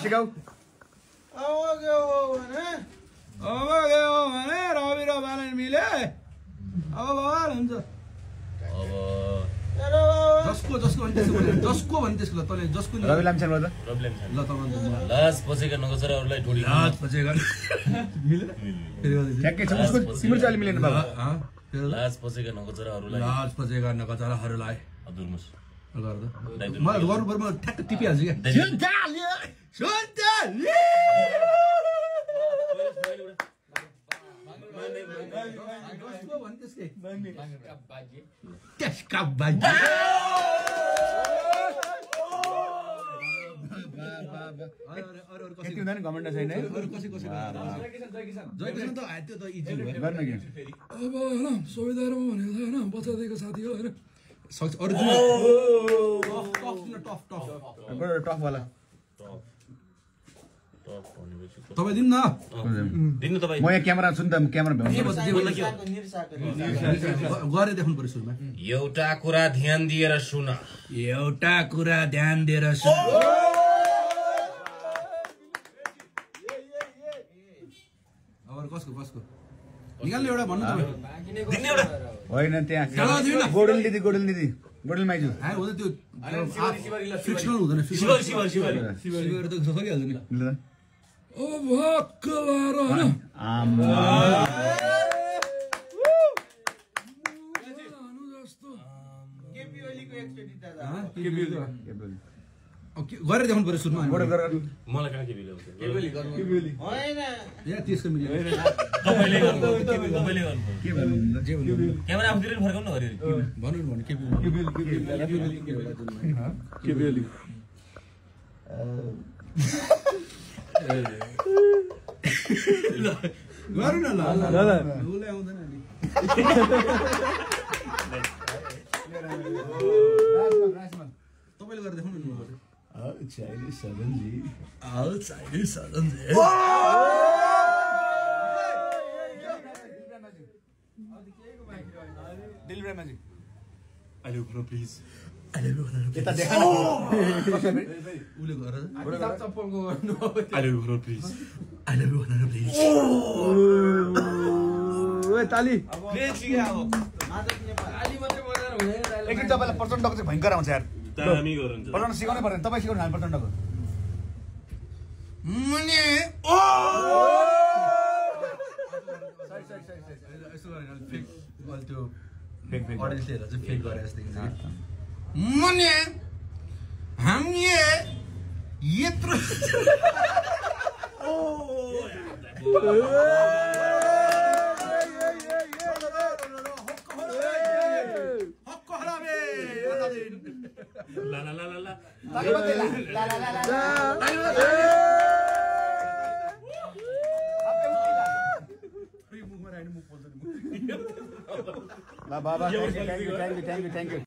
सिकाऊ अब के हो भने रवि र बालन मिले अब बवाल हुन्छ जसको भने त्यसको बोले जसको भने त्यसको ल तले जसको रवि लामछाङ ल ल त लाज पसेका नगचराहरूलाई ढोडी लाज पसेका मिले ठ्याक्कै छ उसको तिम्रो चाहिँ अलि मिलेन बाबु लाज पसेका नगचराहरूलाई लाज पसेका नगचराहरूलाई अब्दुल गर्दा मलाई गर्नु पर्यो म ठ्याक्क टिपिहाल्छु क्या त्यसका बाजी यति हुँदैन घमण्ड छैन है जयकिसन त त्यो त इजी भयो गर्न के अब हैन सुविधामा भनेको छ हैन बच्चा दिएको साथी हो हैन सक्छ अरु टफ टफ वाला तपाईँ दिनु न दिनु तपाईँ म यहाँ क्यामेरा छु नि त क्यामेरा भ्याउँछु गरे देखाउनु पर्यो सुरुमा एउटा कुरा ध्यान दिएर सुन एउटा कुरा ध्यान दिएर सुन अब कसको निकाल्नु एउटा भन्नु तपाईँ दिनु एउटा होइन त्यहाँ गोडल दिदी गोडल माइजु हो त्यो फिक्सनल हुँदैन शिवरी त सकिहाल्छ नि ओ भक्क लाएर हैन गरेर देखाउनु पर्यो सुरुमा मलाई कहाँ केबेली होइन त्यसको मिल्यो तपाईँले गर्नु क्यामेरा आफूतिर फर्काउनु हरि भन्नु भने गरौँ न ल उसले आउँदैन नि तपाईँले गरेर देखाउनु नि Chinese suddenly. Delivery magic. I love you please. यता देखा न उले गरेर चप्पलको गर्नु I love you please. I love you please. ओए ताली प्लेन सिक्या अब ताली मात्रै बजाएर हुँदैन एकदिन तपाईलाई प्रचण्डको चाहिँ भयंकर आउँछ यार हामी गरौँ प्रचण्ड सिकाउनै पर्दैन तपाई सिकाउनु हामी प्रचण्डको मुने ओ यसो गरेर फेक गल त्यो फेक अडियन्सले हेरेर चाहिँ फेक गरे जस्तो देखिन्छ मुने हामी यत्रो La la la la la. La baba, thank you.